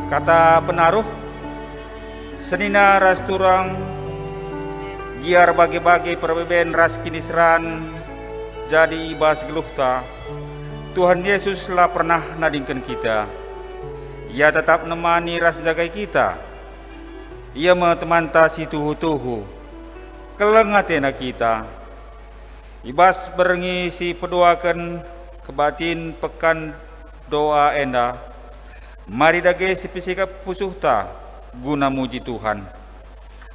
Kata penaruh, senina ras turang giar bagi-bagi perbeben ras kinisran jadi ibas geluhta. Tuhan Yesus lah pernah nadingkan kita. Ia tetap nemani ras jagai kita. Ia metemanta si tuhu-tuhu kelengatena kita. Ibas berengi si pedoakan kebatin pekan doa enda. Mari dage si pisikap pusuhta guna muji Tuhan.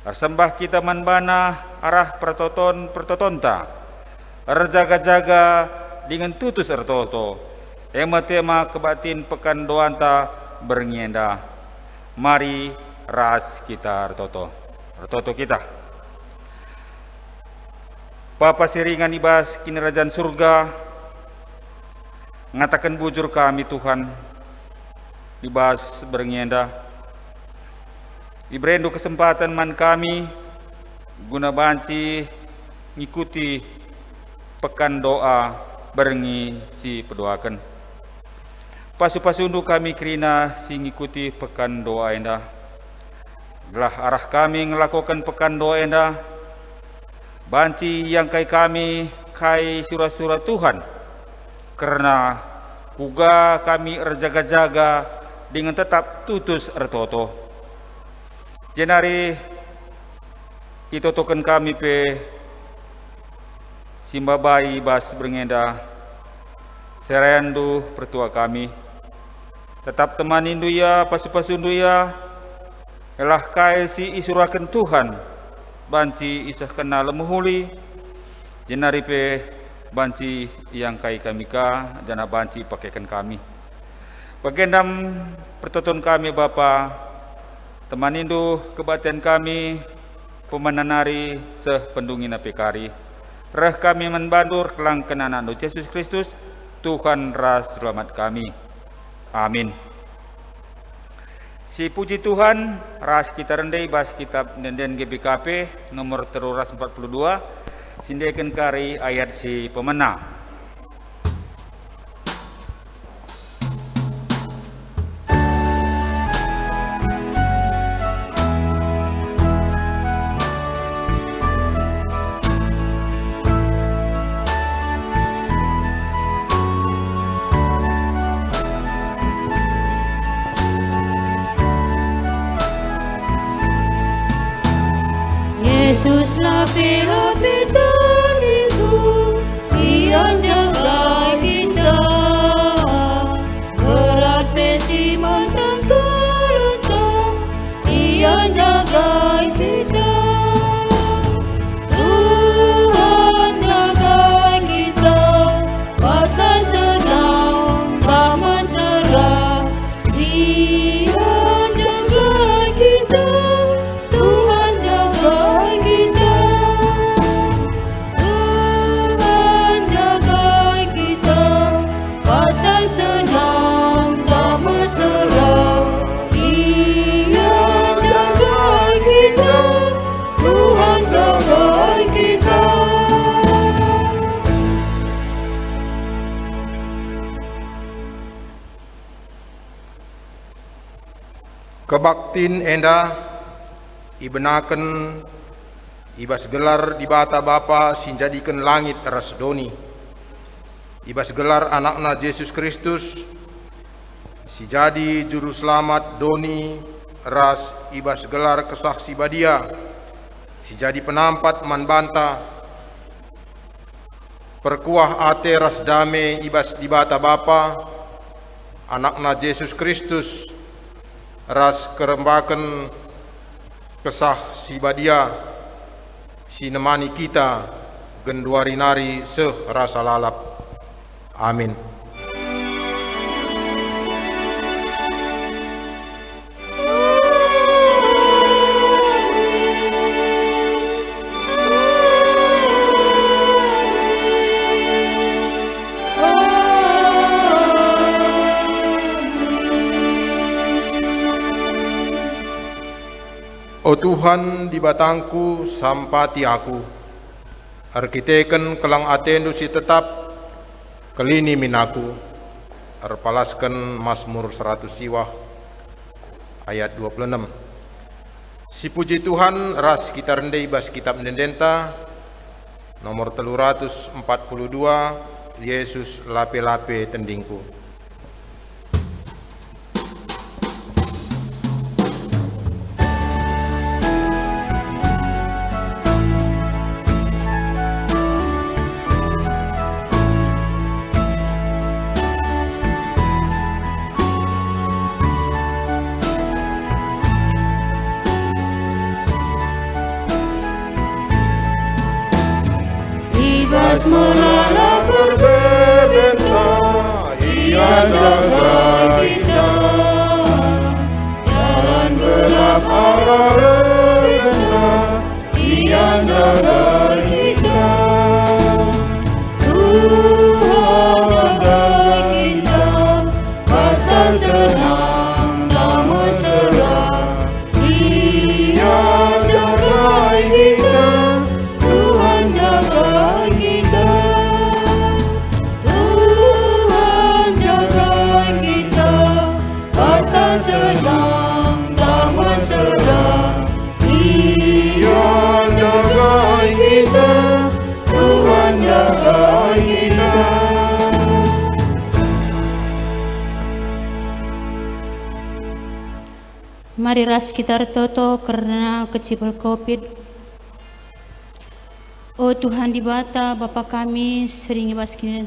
Sembah kita manbana arah pertotonta. Erjaga-jaga dengan tutus ertoto. Tema kebatin pekan doanta berengienda. Mari ras kita ertoto kita. Bapa siringan ibas kinerajan surga, ngatakan bujur kami Tuhan, ibas berengienda. Ibrendu kesempatan man kami guna banci ngikuti pekan doa berengi si pedoakan. Pasu-pasundu kami kerina si ngikuti pekan doa enda. Gelah arah kami ngelakukan pekan doa enda. Banci yang kai kami kai surat-surat Tuhan. Karena kuga kami erjaga-jaga dengan tetap tutus ertoto. Jenari itotokan kami pe simbabai bas berengenda serendu pertua kami. Tetap temanindu ya pasu-pasundu ya. Elah kai si isurakan Tuhan. Banci isah kenal lemuhuli. Jenari pe banci yang kai kami ka jana banci pakaikan kami. Bagendam pertoton kami Bapa. Temanindu kebatian kami pemananari seh pendungina pekari. Reh kami menbandur kelang kenanan Yesus Kristus Tuhan ras selamat kami. Amin. Si puji Tuhan ras kita rendai bas kitab Nenden GBKP nomor teruras 42 sindekan kari ayat si pemena. Yesus lapi-lapi itu, Ia jaga kita. Berat besi mantan terletak, Ia jaga kita. Tuhan jaga kita, pasal senang tak mesra. Dia jaga kita. Kebaktin enda ibenaken ibas gelar di bata Bapa sinjadikan langit ras doni. Ibas gelar anakna Yesus Kristus si jadi juru selamat doni ras ibas gelar kesaksi badia si jadi penampat manbanta perkuah ate ras dame ibas di bata Bapa anakna Yesus Kristus ras kerembaken kesah si badia si nemani kita genduari nari seh rasa lalap. Amin. O Tuhan di batangku sampati aku, arkiteken kelang atendu si tetap kelini minaku, arpalaskan Mazmur 100 siwah, ayat 26. Si puji Tuhan ras kita rendai bas kitab Mendenta nomor 342, Yesus lape-lape tendingku. Ibas melala berbenta, ia jaga kita. Jalan gelap arah rebenta, ia jaga kita. Tuhan jaga kita, masa senang dan mesra. Ia jaga kita, Tuhan jaga kita. Tuhan jaga kita, masa senang dan mesra. Ia jaga kita, Tuhan jaga kita. Mari ras kita bertoto karena kecibul COVID. Oh Tuhan di bata Bapa kami sering ibas kini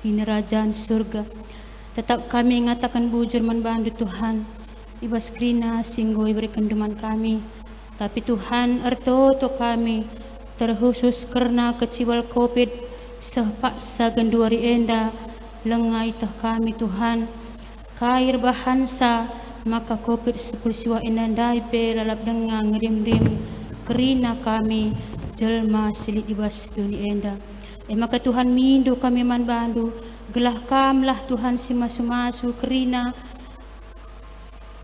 kerajaan surga. Tetap kami ngatakan bujur membantu Tuhan. Ibas krina singgo berikan duman kami. Tapi Tuhan ertoto kami terkhusus karena kecibul COVID sepaksa genduari enda lengai tah kami Tuhan. Kair bahansa maka COVID-19 inandai pe lalap dengang ngerim-rim kerina kami jelma silit ibas dunia enda. Maka Tuhan mindu kami man bandu gelah kamlah Tuhan si masu-masu kerina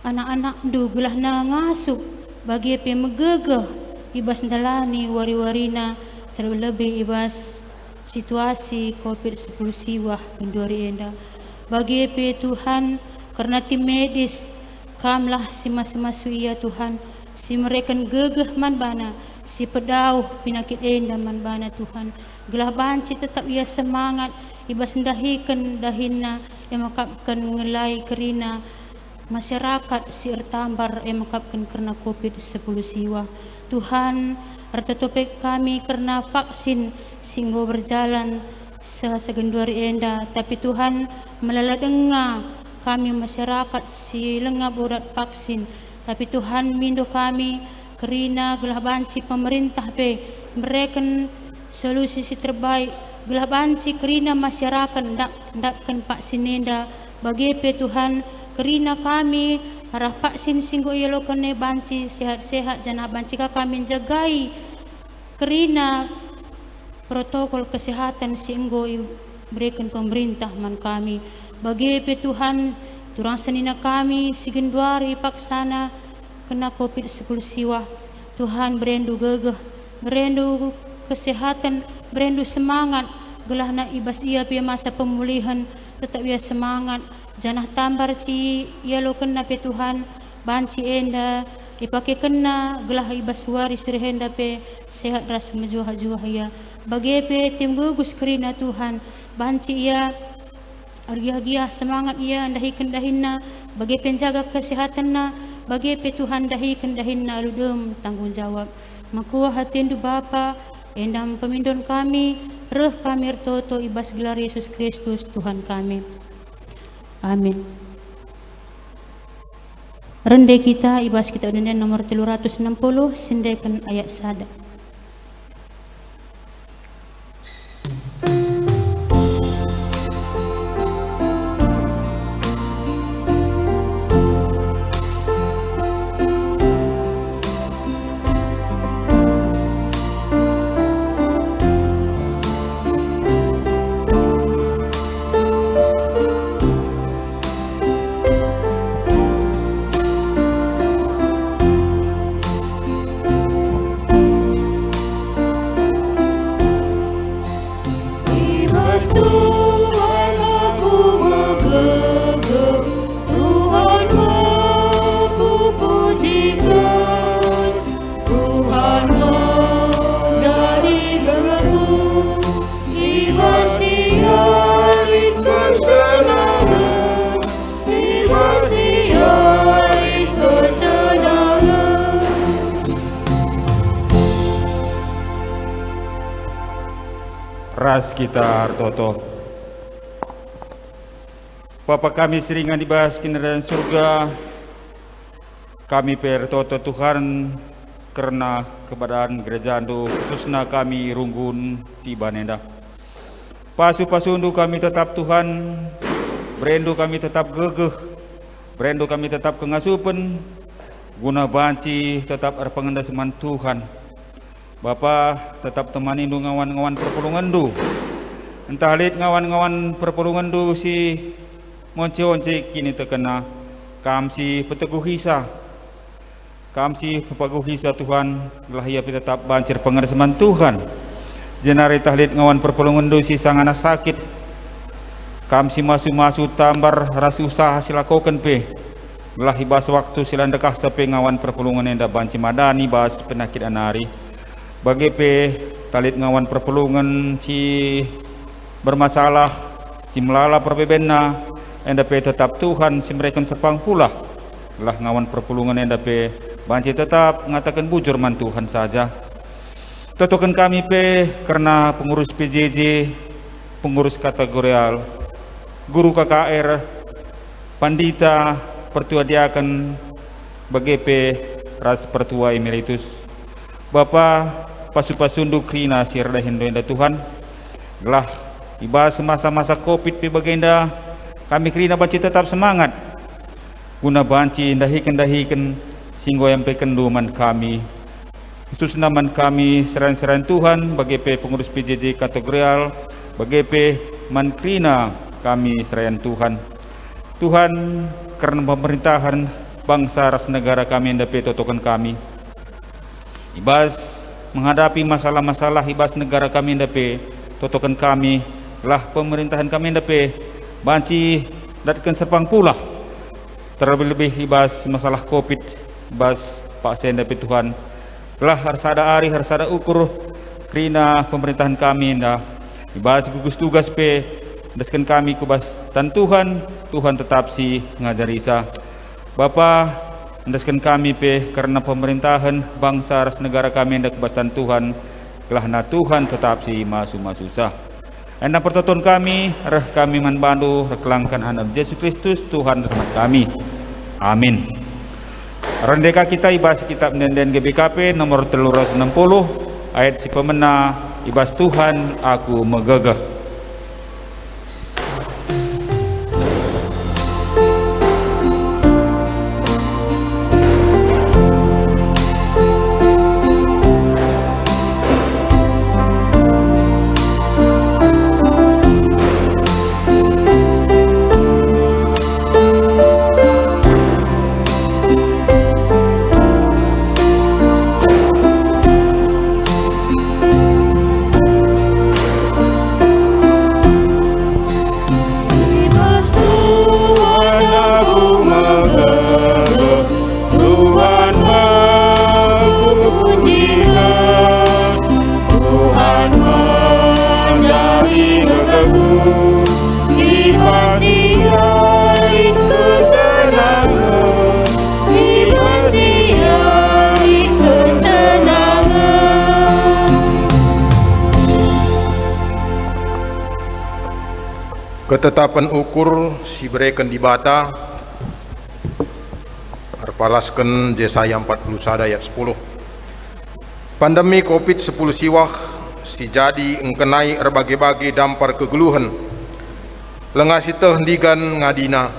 anak-anak du gelah na ngasup bagi pe megegeh ibas dalani wari-warina terlebih ibas situasi COVID-19 siwah genduari enda. Bagi pe Tuhan karena tim medis kamlah si masu-masu ia Tuhan, si mereka gegeh man bana, si pedauh penyakit enda man bana Tuhan. Gelah banci tetap ia semangat, ibas dahikan dahina, emakapkan ngelai kerina masyarakat si ertambar emakapkan karena COVID-19 siwa. Tuhan, ertetopek kami karena vaksin singgo berjalan segenduari enda, tapi Tuhan melaladenga kami masyarakat si lengah urat vaksin. Tapi Tuhan mindu kami kerina gelah banci pemerintah pe mereka solusi si terbaik gelah banci kerina masyarakat ndakkan vaksin enda bagi pe Tuhan kerina kami arah vaksin singgo yelo kene banci sehat-sehat jana banci ka kami jagai kerina protokol kesehatan singgo berikan pemerintah man kami. Bagi pe Tuhan turang senina kami sigenduari paksana kena COVID-19 siwa. Tuhan berendu gegeh, berendu kesehatan, berendu semangat gelah na ibas ia pe masa pemulihan tetap ia semangat. Janah tambar si ia lo kena pe Tuhan banci enda ipake kena gelah ibas waris rehenda pe sehat rasa mejuah-juah ia. Bagi pe tim gugus kerina Tuhan banci ia argia-gia semangat ia dahikan dahinna bagi penjaga kesehatanna bagi pe Tuhan dahikan dahinna aludum tanggung jawab makuah hatindu Bapa endam pemindon kami reh kami ertoto ibas gelar Yesus Kristus Tuhan kami. Amin. Rendai kita ibas kita unden nomor 360 sindaikan ayat sada. ras kita artoto. Bapa kami seringan dibahas kinderaan surga, kami pertoto Tuhan karena keberadaan gereja Ando khususnya kami runggun tiba nenda. Pasu-pasundu kami tetap Tuhan, berendu kami tetap gegeh, berendu kami tetap kengasupen, guna banci tetap arpangenda seman Tuhan. Bapa tetap temani du ngawan-ngawan perpulungan du. Entah lihat ngawan-ngawan perpulungan du si monce-once kini terkena kamsi peteguh hisa. Kamsi pepaguh hisa Tuhan, lah ia tetap bancir pengerseman Tuhan. Jenari tahlid ngawan perpulungan du si sangana sakit. Kamsi masu-masu tambar rasu usaha silakoken pe. Lah ibas waktu silandekah sampai ngawan perpulungan enda banci madani bahas penyakit anari. Bagi pe talit ngawan perpulungan si bermasalah, si melala perbebenna, enda pe tetap Tuhan si mereka sepang pula. Lah ngawan perpulungan enda pe banci tetap mengatakan bujur man Tuhan saja. Totokan kami pe karena pengurus PJJ, pengurus kategorial, guru KKR, pandita, pertua diaken, BGP, ras pertua emeritus. Bapa pasu-pasundu krina sirda hendo enda Tuhan. Gelah iba semasa-masa Covid pe bagenda kami krina banci tetap semangat. Guna banci dahiken singgo yang pekenduman kami. Khusus naman kami seran-seran Tuhan BGP pengurus PJJ kategorial, BGP mankrina kami serayan Tuhan. Tuhan karena pemerintahan bangsa ras negara kami yang dapat totokan kami. Ibas menghadapi masalah-masalah ibas negara kami yang dapat totokan kami. Lah pemerintahan kami yang dapat banci datkan sepang pula. Terlebih ibas masalah Covid, ibas Pak Sen dapat Tuhan. Lah harus ada ari, harus ada ukur krina pemerintahan kami dah. Ibas gugus tugas pe deskan kami kubas dan Tuhan tetap si ngajari isa. Bapa deskan kami pe karena pemerintahan bangsa ras negara kami ndak kubatan Tuhan kelahna Tuhan tetap si masu-masusah. Anda pertonton kami reh kami manbandu rekelangkan anak Yesus Kristus Tuhan rahmat kami. Amin. Rendeka kita ibas kitab Nenden GBKP nomor 360 ayat si pemena ibas Tuhan aku megegeh. Ketetapan ukur si bereken di bata arpalasken Yesaya 41 ayat 10. Pandemi Covid-10 siwah si jadi engkenai berbagai-bagai dampar kegeluhan lengasi tehdigan ngadina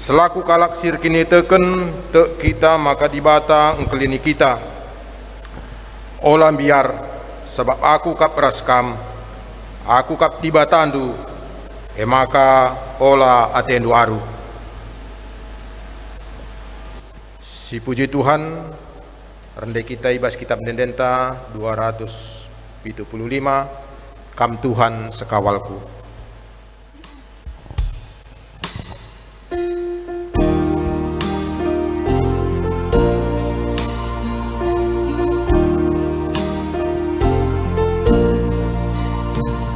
selaku kalak sir kini teken te kita maka di bata engkelini kita olah biar sebab aku kap raskam aku kap di batandu maka olah atendu aru. Si puji Tuhan, rendai kita ibas kitab Nendenta 275, kam Tuhan sekawalku.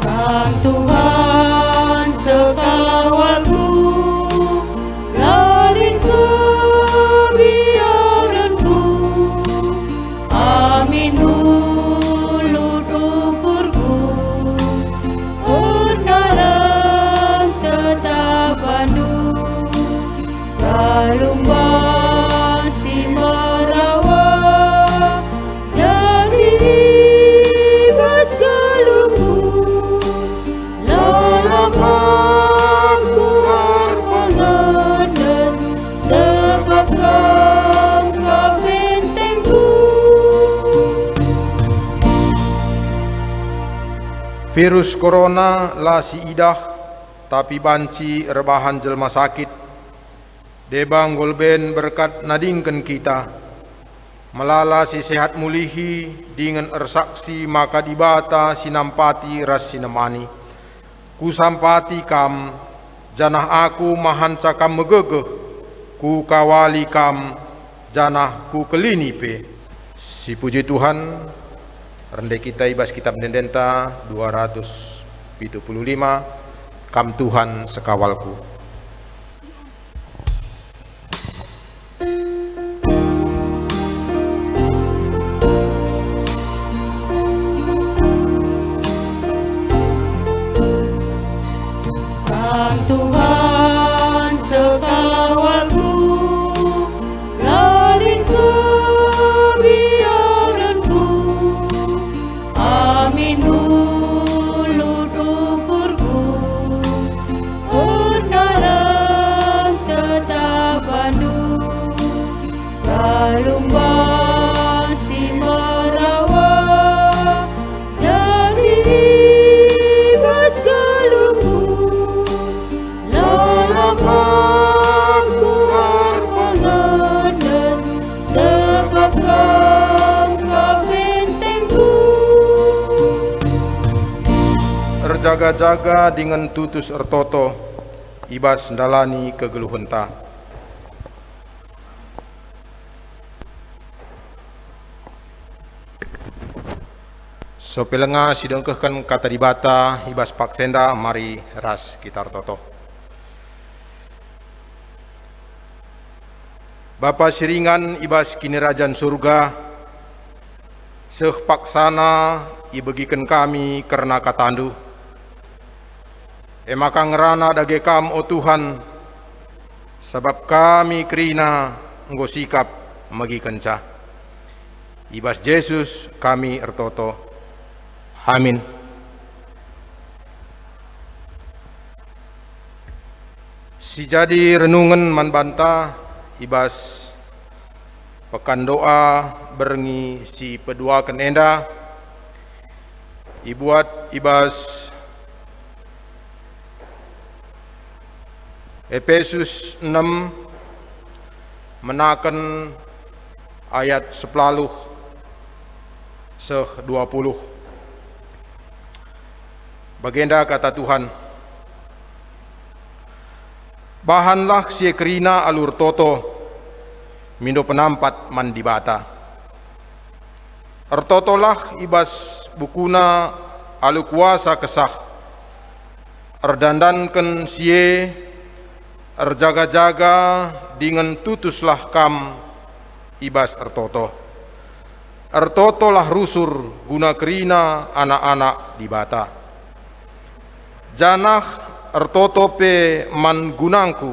Kam Tuhan sekawalku, lari kebiaranku. Amin hulur ukurku, Virus corona la si idah, tapi banci rebahan jelma sakit. Debang golben berkat nadingken kita. Melala si sehat mulihi, dengan ersaksi maka dibata sinampati ras sinemani. Ku sampati kam, janah aku mahanca kam megegeh, ku kawali kam, janah ku kelini pe. Si puji Tuhan, rendai kita ibas kitab Dendenta 275, kam Tuhan sekawalku. Kam Tuhan sekawalku, lari kebiaranku. Amin dulu tukurku, dalam tetapanmu. Galumbang si merawat, jadi ibas galungku. Aku berpenganas, sebab Kau bentengku. Erjaga-jaga dengan tutus ertoto, ibas ndalani kegeluhenta. Sopelenga sidengkehkan kata dibata, ibas paksenda, mari ras kita ertoto. Bapa siringan ibas kinirajan surga, seh paksana ibegikan kami karena katandu. Emaka ngerana dage kam o Tuhan, sebab kami kerina nggo sikap magi kenca. Ibas Yesus kami ertoto. Amin. Si jadi renungan manbanta ibas pekan doa berengi si pedua kenenda ibuat ibas Efesus 6 menakan ayat 10 seh 20. Bagenda kata Tuhan, bahanlah si kerina alur toto, mindo penampat mandibata. Ertotolah ibas bukuna alu kuasa kesah, erdandankan sie, erjaga-jaga dengan tutuslah kam ibas ertoto. Ertotolah rusur guna kerina anak-anak dibata. Janah ertoto pe man gunangku,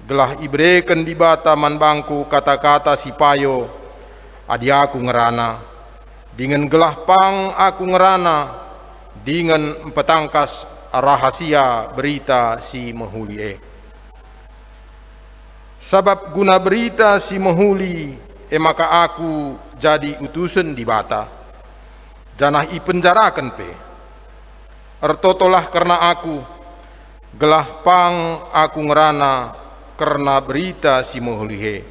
gelah ibreken dibata man bangku kata-kata si payo, adi aku ngerana, dengan gelah pang aku ngerana, dengan petangkas rahasia berita si mehulie. Sebab guna berita si mehuli, maka aku jadi utusan dibata, janah ipenjarakan pe. Ertotolah karena aku, gelah pang aku ngerana, karena berita si mehulihe,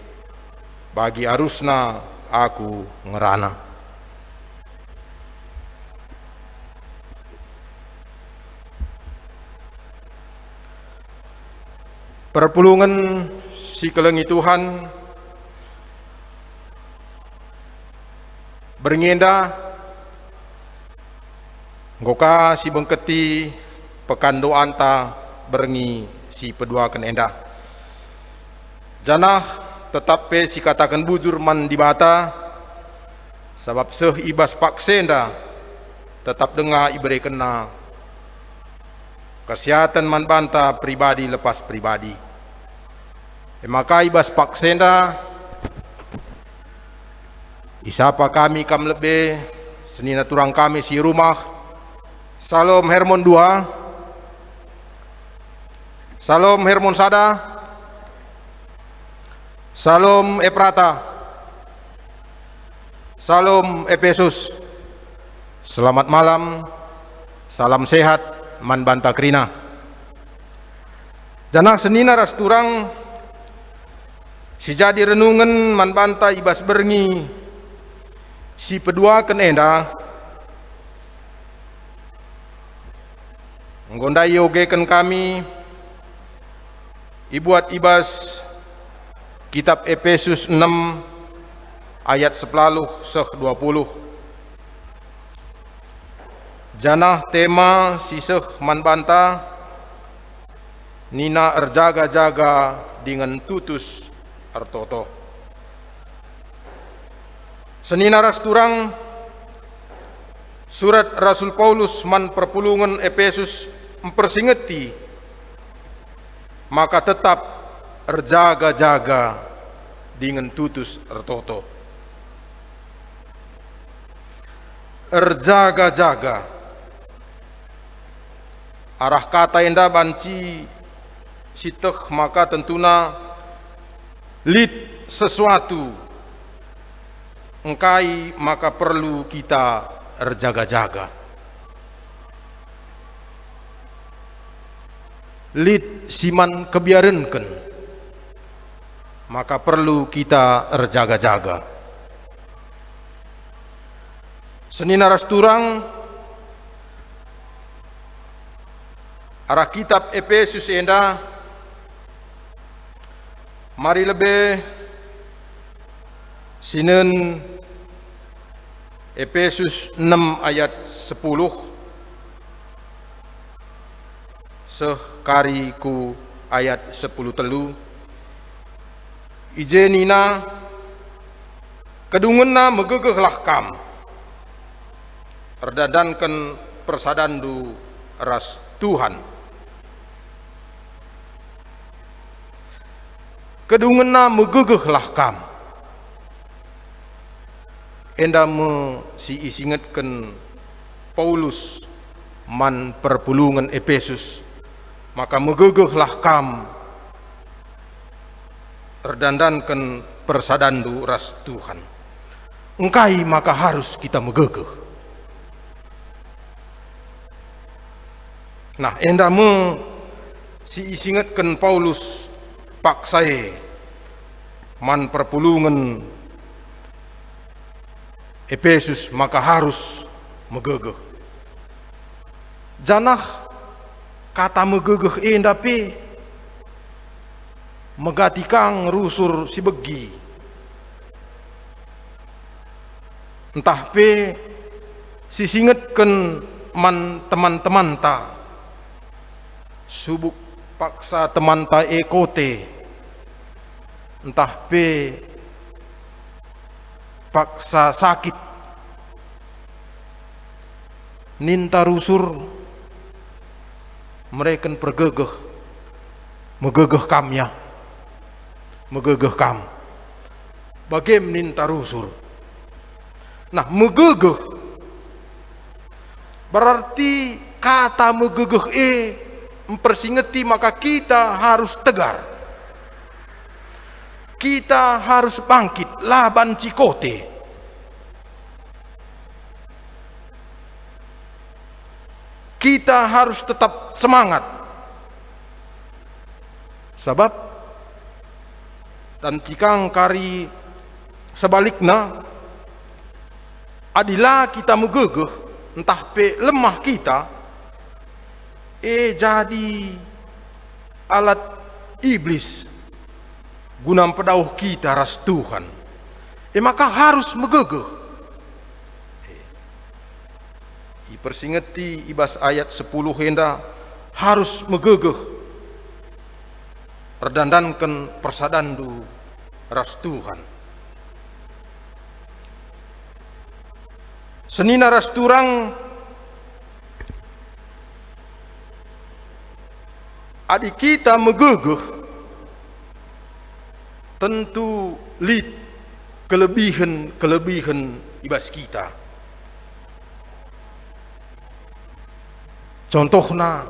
bagi arusna aku ngerana. Perpulungan si kelengi Tuhan berngenda ngoka si bengketi pekan doanta berengi si pedua kenenda. Janah tetap pe si katakan bujur man dibata, sebab seh ibas paksenda tetap dengar ibere kena kesehatan man banta pribadi lepas pribadi. Maka ibas paksenda isapa kami kam lebe senina turang kami si rumah. Salom Hermon 2, Salom Hermon Sada, Salom Eprata, Salom Efesus. Selamat malam, Salam sehat man banta krina. Janah senina ras turang si jadi renungan man banta ibas berngi si pedua ken enda nggondai yogeken kami ibuat ibas kitab Efesus 6 ayat 10-20. Janah tema siseh man banta nina erjaga-jaga dengan tutus ertoto. Senina ras turang surat Rasul Paulus man perpulungan Efesus mempersingeti maka tetap erjaga-jaga dengan tutus ertoto. Erjaga-jaga arah kata enda banci siteh maka tentuna lid sesuatu engkai maka perlu kita erjaga-jaga. Lid siman kebiarenken maka perlu kita erjaga-jaga. Senina ras turang arah kitab Efesus enda mari lebih sinen Efesus 6 ayat 10 sekariku ayat 10 telu ijenina kedungenna megegehlah kam erdadanken persadandu ras Tuhan. Kedungena megegehlah kam enda me si isingetken Paulus man perpulungan Efesus maka megegehlah kam terdandankan persadandu ras Tuhan. Engkai maka harus kita megegeh. Nah enda me si isingetken Paulus paksai man perpulungan Efesus maka harus megegeh. Janah kata megegeh enda pe megatikang rusur si begi entah pe si singetken man teman-teman ta subuk paksa teman ta ekote entah pe paksa sakit ninta rusur mereka pergegeh megegeh kamnya megegeh kam bagem ninta rusur. Nah megegeh berarti kata megegeh mempersingeti maka kita harus tegar. Kita harus bangkit laban cikote. Kita harus tetap semangat. Sebab dan cikang kari sebaliknya adilah kita megegeh entah pe lemah kita jadi alat iblis guna pedauh kita ras Tuhan. Maka harus megegeh. Ipersingeti ibas ayat 10 henda harus megegeh. Perdandankan persadandu ras Tuhan. Senina ras turang adik kita megegeh tentu lid kelebihan ibas kita. Contohna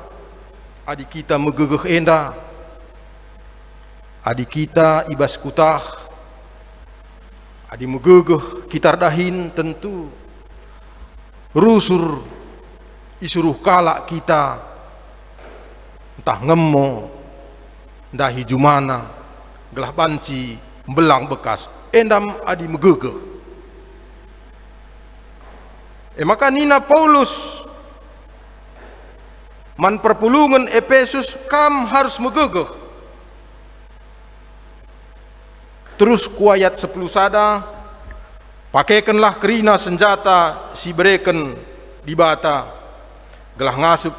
adik kita megegeh enda adik kita ibas kutah adik megegeh kitar dahin tentu rusur isuruh kalak kita entah ngemo, entah hijumana, gelah banci, belang bekas, endam adi megegeh. Maka nina Paulus man perpulungan Efesus kam harus megegeh. Terus ku ayat 10 sada, pakaikanlah kerina senjata si bereken di bata, gelah ngasup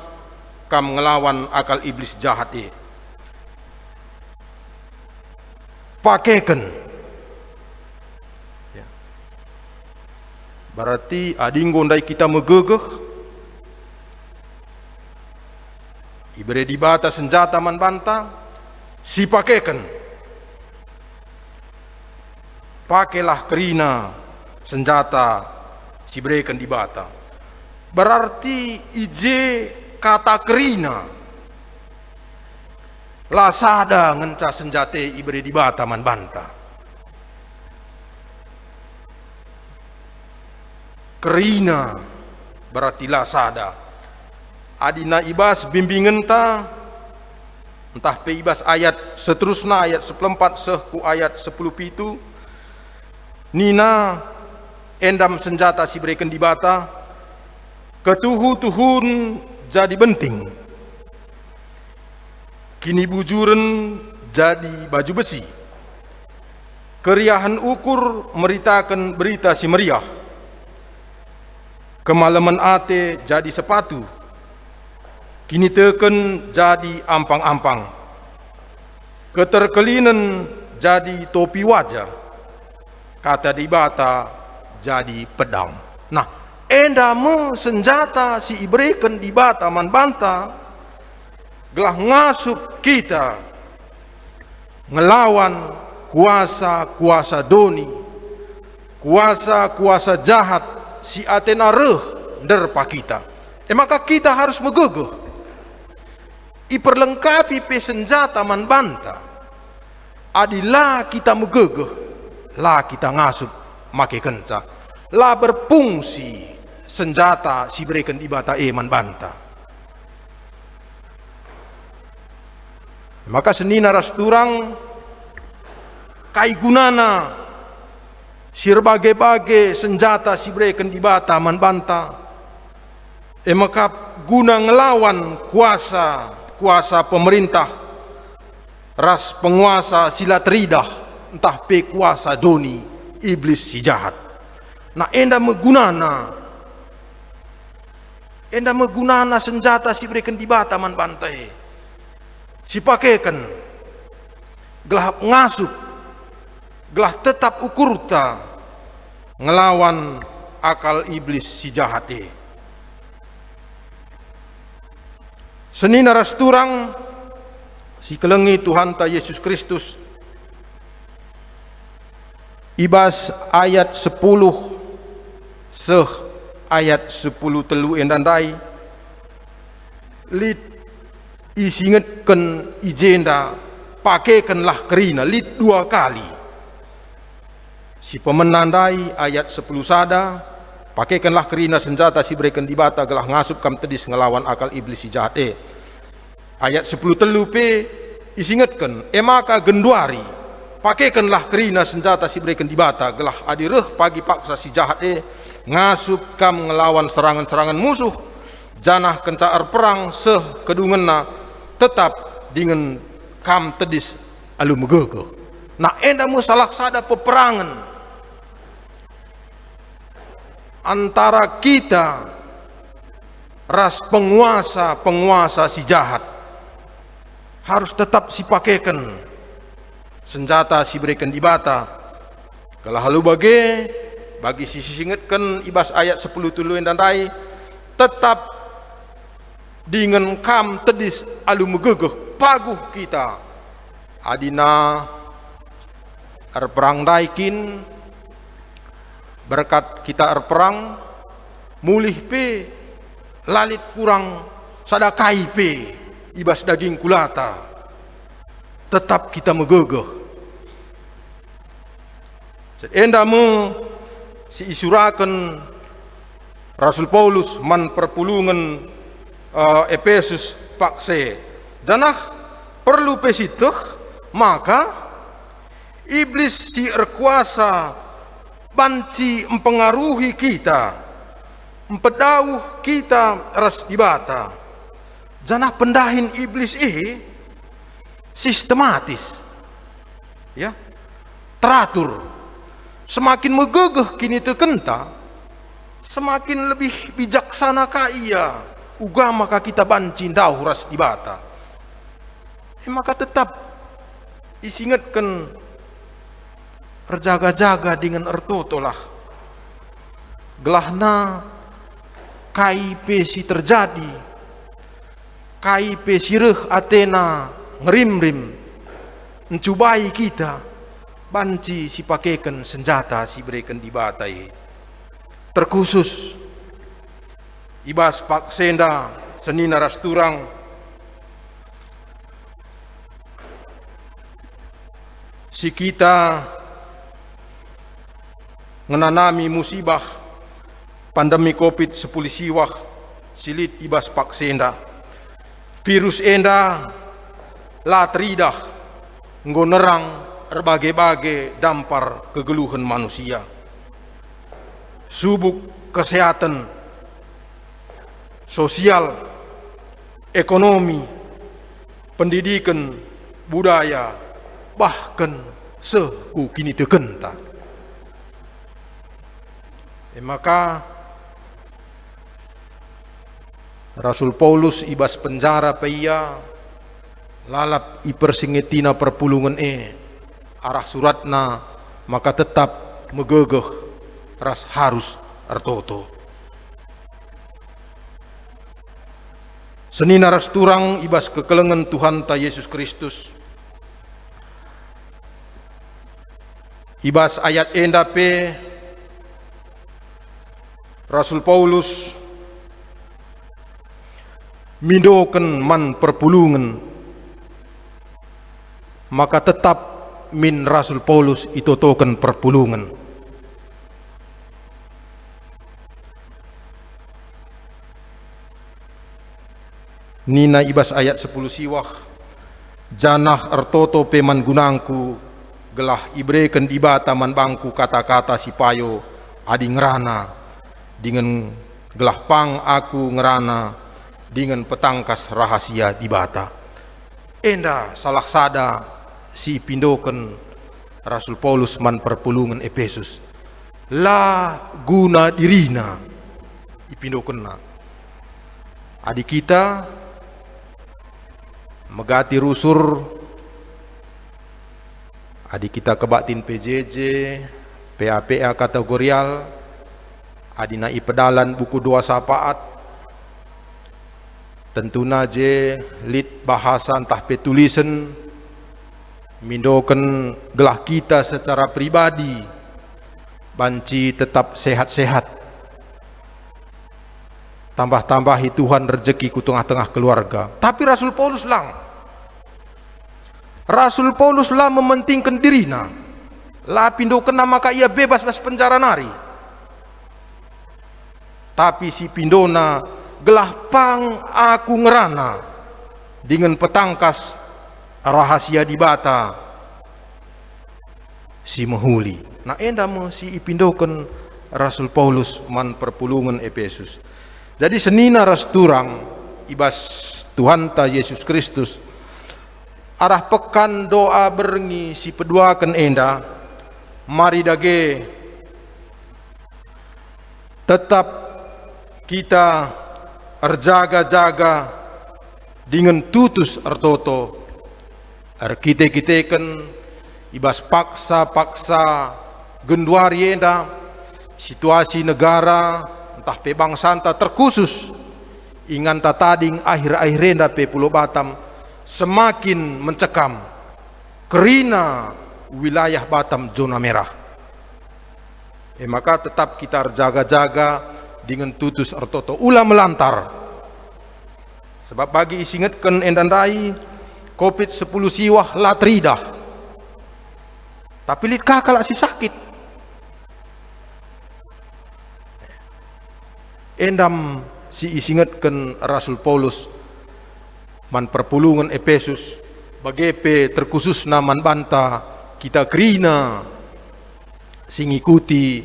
kam ngelawan akal iblis jahat e. Pakaikan. Ya. Berarti adinggo ndai kita megegeh, ibere di bata senjata man banta, si pakaikan. Pakailah kerina senjata si bereken di bata. Berarti ije kata kerina lasada ngenca senjate ibere di bata man banta. Kerina berarti lasada. Adina ibas bimbingan ta, entah pe ibas ayat seterusna ayat 14 seh ku ayat 10 pitu. Nina endam senjata si bereken di bata, ketuhu-tuhun jadi benting, kini bujuren jadi baju besi, keriahan ukur meritakan berita si meriah, kemalaman ate jadi sepatu, kini teken jadi ampang-ampang, keterkelinan jadi topi wajah, kata di bata jadi pedang. Nah, endame senjata si ibreken di bata man banta, gelah ngasup kita ngelawan kuasa-kuasa doni, kuasa-kuasa jahat si atena reh derpa kita. Maka kita harus megegeh, iperlengkapi pe senjata man banta, adilah kita megegeh, lah kita ngasup make kenca, lah berfungsi senjata si bereken di bata man banta. Maka senina rasturang kai gunana si berbagai-bagai senjata si bereken di bata man banta. Maka guna ngelawan kuasa pemerintah, ras penguasa silat ridah, entah pe kuasa doni iblis si jahat. Nah, enda megunana senjata si bereken di bata man bantai, si pakaikan gelah ngasup, gelah tetap ukurta ngelawan akal iblis si jahat e. Senina rasturang si kelengi Tuhan ta Yesus Kristus, ibas ayat 10 seh ayat 10 telu endandai lid isingetken ijenda pakaikanlah kerina lid 2 kali. Si pemenandai ayat 10 sada, pakaikanlah kerina senjata si bereken di bata, gelah ngasup kam tedis ngelawan akal iblis si jahat e. Ayat 10 telu pe isingetken emaka genduari, pakaikanlah kerina senjata si bereken di bata, gelah adireh pagi paksa si jahat e ngasup kam ngelawan serangan-serangan musuh, janah kencaar perang seh kedungenna tetap dengan kam tedis alu megegeh. Nah, endamu salah sada peperangan antara kita ras penguasa si jahat, harus tetap si pakaikan senjata si bereken di bata. Kalau halu bagi si singetkan ibas ayat 10 tuluin dan dai, tetap dengan kam tedis alu megegeh paguh kita adina erperang daikin, berkat kita erperang mulih pe lalit kurang sadakai pe ibas daging kulata, tetap kita megegeh. Endamu si isurakan Rasul Paulus man perpulungan Efesus pakse janah perlu pesituh, maka iblis si erkuasa banci mempengaruhi kita, empedauh kita ras ibata. Janah pendahin iblis sistematis, ya, teratur. Semakin megegeh kini tekenta, semakin lebih bijaksana ka ia, uga maka kita banci dauh ras ibata. Maka tetap isingatkan erjaga-jaga dengan ertotolah. Gelahna KIP si terjadi, KIP sireh Athena ngerim-rim, mencubai kita, banci si pakaikan senjata si berikan di batai. Terkhusus ibas pak senda senina rasturang si kita ngenanami musibah pandemi COVID-10 siwah silit ibas pak senda. Virus enda latridah nggonerang berbagai-bagai dampar kegeluhan manusia. Subuk kesehatan, sosial, ekonomi, pendidikan, budaya, bahkan sehu kini tekenta. Maka Rasul Paulus ibas penjara peia lalap ipersingetina perpulungan arah suratna, maka tetap megegeh ras harus ertoto. Senina ras turang ibas kekelengan Tuhan ta Yesus Kristus. Ibas ayat endape Rasul Paulus mindoken man perpulungan, maka tetap min Rasul Paulus itotoken perpulungan. Nina ibas ayat 10 siwah, janah ertoto peman gunangku, gelah ibreken ibata man bangku kata-kata si payo adi ngerana, dengan gelah pang aku ngerana, dengan petangkas rahasia dibata. Enda salah sada si pindoken Rasul Paulus man perpulungan Efesus, la guna dirina ipindokenna. Adi kita megati rusur, adi kita kebatin PJJ, PAPA kategorial, adi na ipedalan buku dua sapaat, tentuna je lit bahasa entah petulisan, mindoken gelah kita secara pribadi, banci tetap sehat-sehat. Tambah-tambahi Tuhan rezeki ku tengah-tengah keluarga. Tapi Rasul Paulus lang mementingkan dirina, la pindoken maka ia bebas bas penjara nari. Tapi si pindona gelah pang aku ngerana, dengan petangkas rahasia dibata si mehuli. Nah endam si ipindoken Rasul Paulus man perpulungan Efesus. Jadi senina ras turang ibas Tuhan ta Yesus Kristus arah pekan doa berngi si peduakan enda, mari dage tetap kita erjaga-jaga dengan tutus ertoto erkite-kiteken ibas paksa-paksa genduari enda situasi negara entah pe bangsanta terkhusus ingan tatading akhir-akhir enda pe Pulau Batam semakin mencekam kerina wilayah Batam zona merah. Maka tetap kita jaga-jaga dengan tutus ertoto ulah melantar. Sebab bagi isingatkan endandai COVID-10 siwah latridah. Tapi lit kakak si sakit. Endam si isingatkan Rasul Paulus man perpulungan Efesus bagepe terkhusus naman banta kita kerina sing ikuti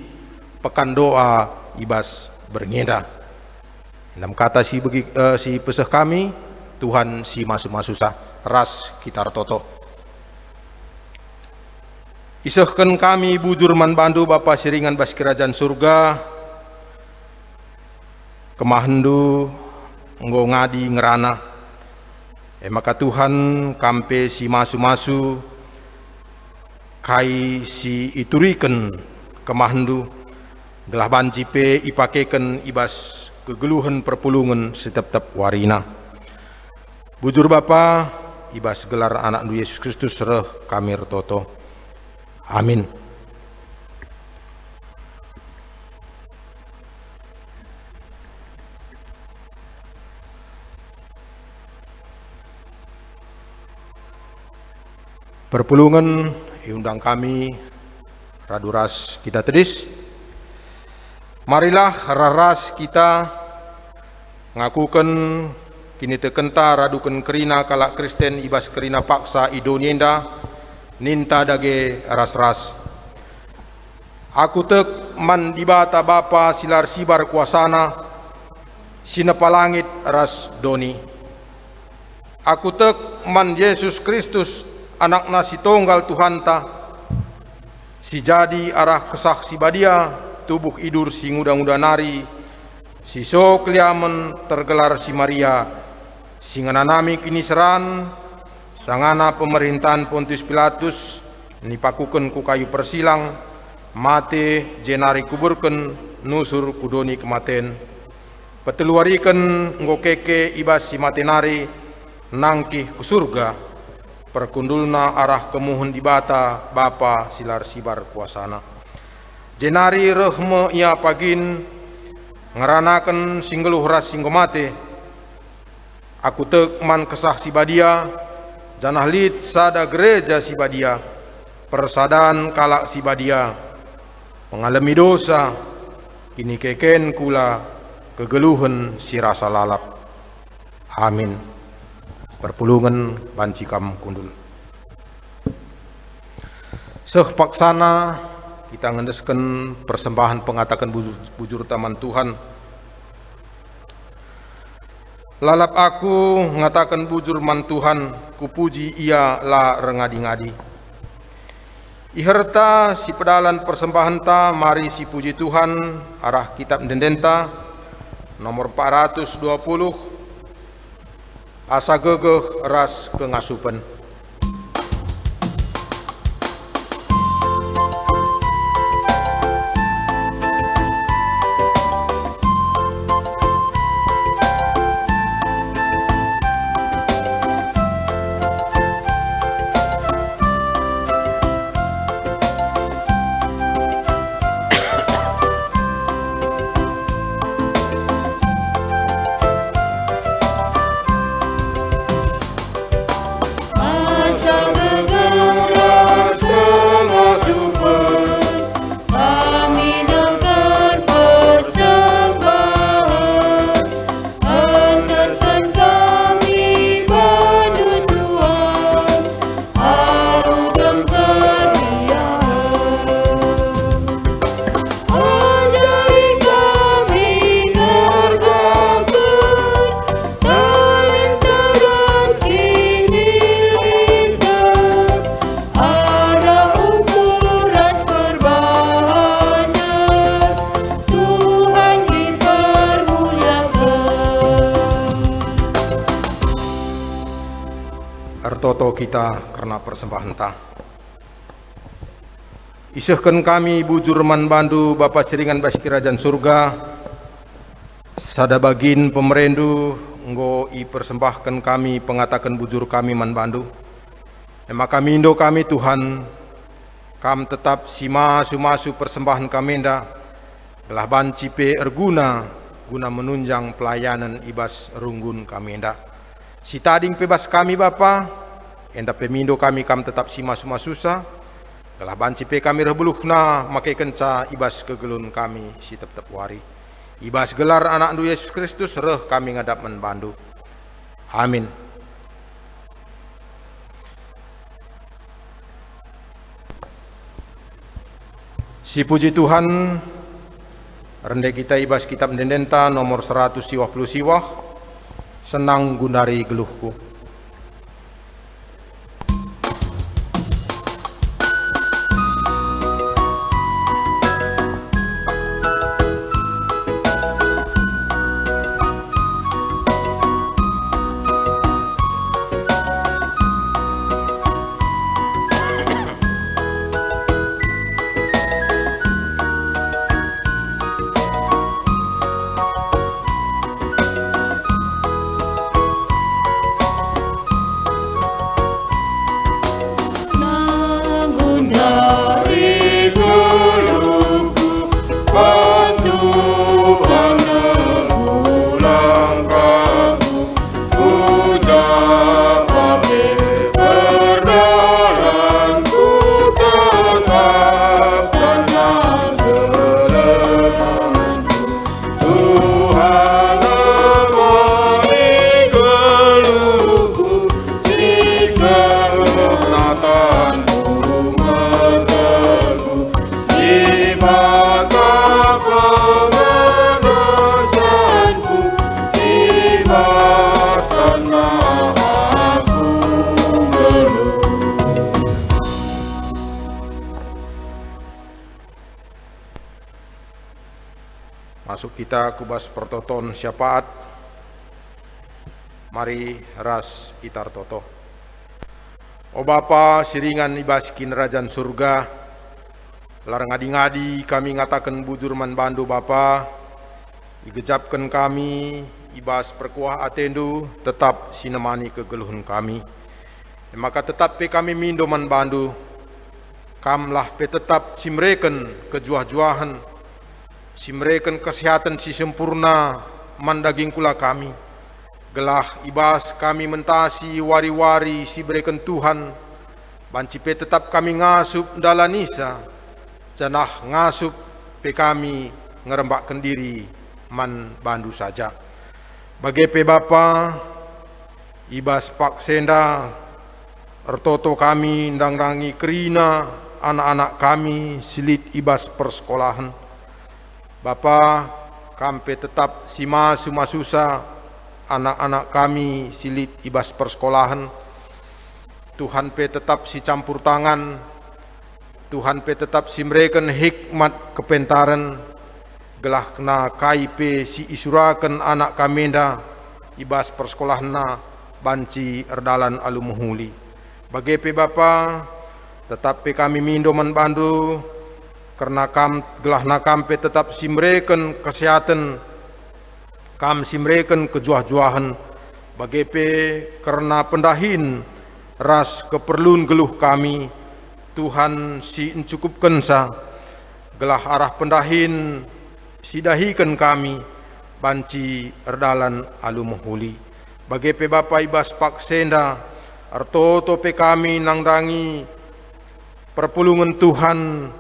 pekan doa ibas berngeda. Dalam kata si pesah kami, Tuhan si masu-masusah ras kita toto. Isahkan kami bujur man bandu Bapa siringan bas kerajaan surga, kemahendu nggo ngadi ngerana. Maka Tuhan kampe si masu-masu kai si ituriken kemahendu gelah bancipe ipakeken ibas kegeluhan perpulungan setep-tep warina. Bujur Bapa ibas gelar anak nu Yesus Kristus reh kami toto. Amin. Perpulungan undang kami raduras kita tedis. Marilah raras kita ngakukan kini tekenta radukan kerina kalak Kristen ibas kerina paksa idonienda ninta dage ras-ras. Aku tek man dibata Bapa silar sibar kuasana sinapa langit ras doni. Aku tek man Yesus Kristus anakna si tunggal Tuhanta si jadi arah kesah si badia tubuh idur si nguda-nguda nari si sok liamen tergelar si Maria si ngananami kini seran sangana pemerintahan Pontius Pilatus nipakuken ku kayu persilang mate jenari kuburken nusur kudoni kematen peteluariken ngokeke ibas si matenari nangkih ku surga perkundulna arah kemuhun dibata Bapa silar sibar kuasana jenari rehme ia pagin ngeranaken singgeluh ras singgomate aku tek man kesah si badia janah lid sada gereja si badia persadaan kalak si badia mengalami dosa kini keken kula kegeluhan si rasa lalap. Amin. Perpulungan bancikam kundul. Seh paksana kita ngendesken persembahan pengatakan bujur taman Tuhan. Lalap aku ngatakan bujur man Tuhan, kupuji ia la rengadi-ngadi. Iherta si pedalan persembahan ta, mari si puji Tuhan, arah kitab dendenta, nomor 420, asa gegeh ras kengasupen. Toto kita karena persembahan ta. Isahkan kami bujur man bandu Bapa siringan bas kerajaan surga. Sada bagin pemerendu nggo i persembahkan kami pengatakan bujur kami man bandu. Maka mindo kami Tuhan, kam tetap sima sumasu persembahan kami nda belah banci pe erguna guna menunjang pelayanan ibas runggun kami nda. Si tading pebas kami Bapa, enda pemindo kami kam tetap sima susah, telah banci pe kami rebuluhna makai kenca ibas kegelun kami si tetap wari. Ibas gelar anak ndu Yesus Kristus reh kami ngadap membantu. Amin. Si puji Tuhan, rendek kita ibas kitab Dendenta nomor 100 siwah, senang gundari geluhku. Nagundari geluhku, Tuhan pulang kamu, ucap amin berdalanku tetapkanlah kelemahanku. Tuhan amani geluhku, jika kenatanmu di mata pengenasanku, ibaskanlah aku geluh. Masuk kita kubas pertoton syafaat. Mari ras itar toto. O Bapa siringan ibas kinerajan surga, lar ngadi-ngadi kami ngatakan bujur man bandu Bapa, igejapkan kami ibas perkuah atendu tetap sinemani kegeluhan kami. Maka tetap pe kami mindo man bandu, kamlah pe tetap simreken kejuah-juahan, simreken kesehatan si sempurna man daging kula kami. Gelah ibas kami mentasi wari-wari si berikan Tuhan, banci pe tetap kami ngasup dalanisa, janah ngasup pe kami ngerembakkan diri man bandu saja. Bagi pe Bapa, ibas pak senda, ertoto kami ndang-ndangi kerina anak-anak kami silit ibas persekolahan. Bapa, kampe tetap sima sumasusa anak-anak kami silit ibas persekolahan. Tuhan pe tetap si campur tangan, Tuhan pe tetap si mereken hikmat kepentaran, gelah kena kai pe si isurakan anak kamenda ibas persekolahna banci erdalan alumuhuli. Bagi pe Bapa, tetap pe kami mindo man bandu, karena kam gelah nakam pe tetap si mereken kesehatan, kam simreken kejuah-juahan, bagi pe karena pendahin ras keperluan geluh kami, Tuhan si encukupkan sa, gelah arah pendahin si dahikan kami, banci erdalan alumuhuli. Bagi pe Bapa ibas pak senda, artoto pe kami nangdangi perpulungan Tuhan,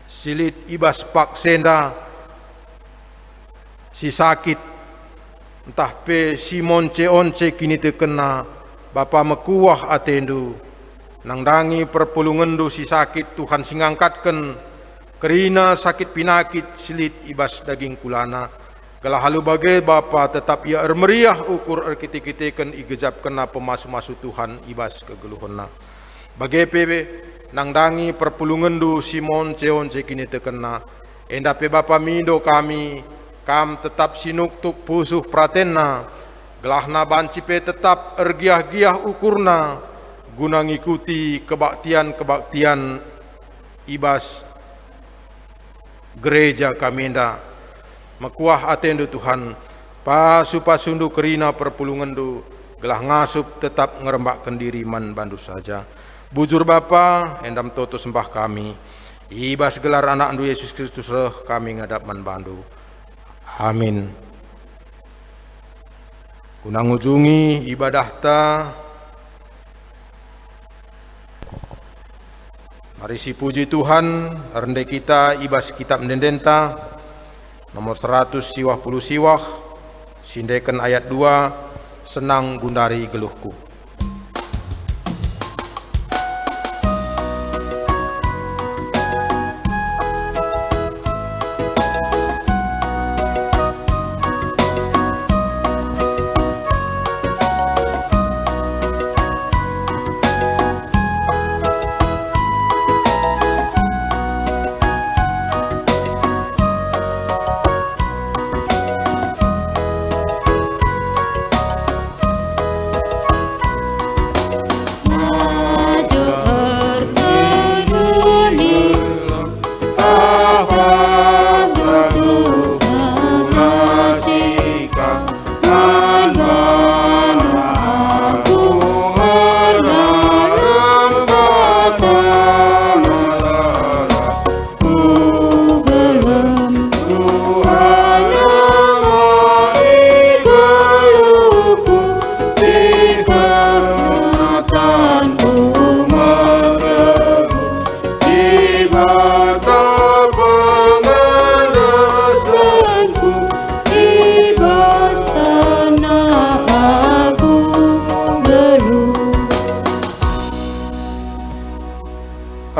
silit ibas pak senda, si sakit, entah pe si monce-once kini terkena, Bapa mekuah atendu, nangdangi perpulungandu si sakit Tuhan singangkatkan, kerina sakit pinakit silit ibas daging kulana, gelah halu bagai Bapa tetap ia meriah ukur erkiti-kitikeun igejap kena pemasu-masu Tuhan ibas kegeluhana. Bagai pe nangdangi perpulungandu si monce-once kini terkena, endah pe Bapa mindo kami, kam tetap sinuktuk pusuh pratenna, gelahna banci pe tetap ergiah-giah ukurna, guna ngikuti kebaktian-kebaktian ibas gereja kamenda. Mekuah atendu Tuhan, pasu-pasundu kerina perpulungandu, gelah ngasup tetap ngerembakkan diri man bandu saja. Bujur Bapa, endam toto sembah kami, ibas gelar anak ndu Yesus Kristus reh kami ngadap man bandu. Amin. Guna ngujungi ibadah ta, mari si puji Tuhan, rendek kita ibas kitab Dendenta nomor 100 siwah puluh siwah, sindeken ayat 2, senang gundari geluhku.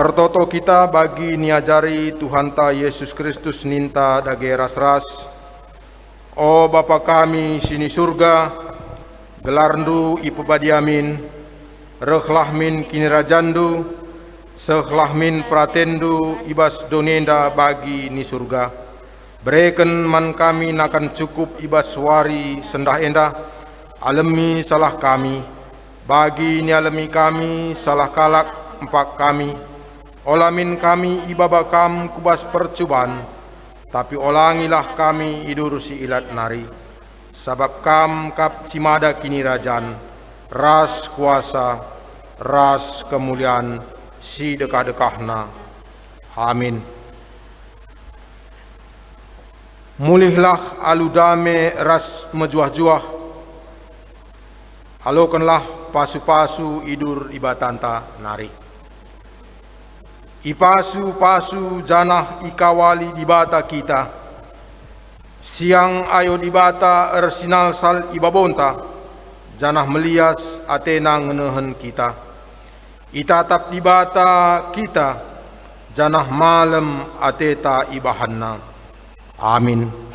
Ertoto kita bagi niajari Tuhan ta Yesus Kristus ninta dage ras-ras. O Bapa kami sini surga, gelarndu ipebadiamin, rehlahmin kini rajandu, sehlahmin pratendu ibas donenda bagi ni surga. Bereken man kami nakan cukup ibas wari sendah endah, alemi salah kami, bagi ni alemi kami salah kalak empak kami. Olamin kami ibaba kam kubas percubaan, tapi olangilah kami idur si ilat nari. Sabab kam kap simada kini rajan, ras kuasa, ras kemuliaan, si dekah-dekahna. Amin. Mulihlah aludame ras mejuah-juah, halokanlah pasu-pasu idur ibatanta nari. Ipasu-pasu janah ikawali di bata kita, siang ayo di bata ersinal sal ibabonta, janah melias atena ngenehen kita. Itatap di bata kita, janah malam ateta ibahanna. Amin.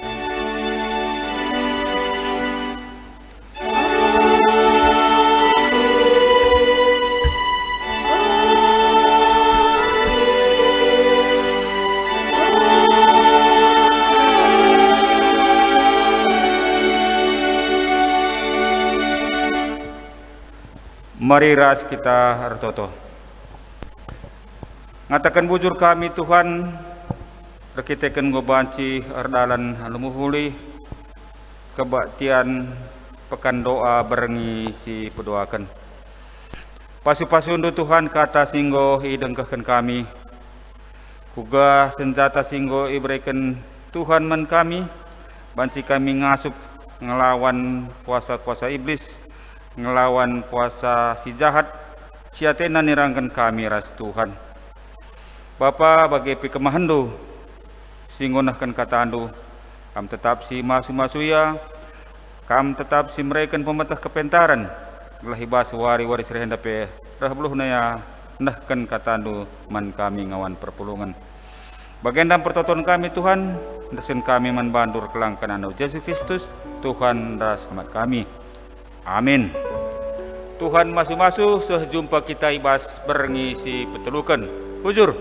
Mari ras kita ertoto. Ngatakan bujur kami Tuhan, rekitekan ngobanci erdalan alumuhuli, kebaktian pekan doa berengi si pedoakan. Pasu-pasundu Tuhan kata singgo idengkahkan kami, kuga senjata singgo iberikan Tuhan men kami, banci kami ngasup ngelawan kuasa-kuasa iblis, ngelawan kuasa si jahat, siatena nirangkan kami ras Tuhan. Bapa bagi pikemahandu, singonahkan kata andu, kam tetap si masu-masuya, kam tetap si mereken pemetah kepentaran, lahibas wari-wari serehenda pe, rahbuluh naya, nahkan kata andu, man kami ngawan perpulungan. Bagendam pertoton kami Tuhan, desen kami man bandur kelangkan andu Yesus Kristus, Tuhan ras selamat kami. Amin. Tuhan masu-masu sehjumpa kita ibas berengi si petelukan. Hujur.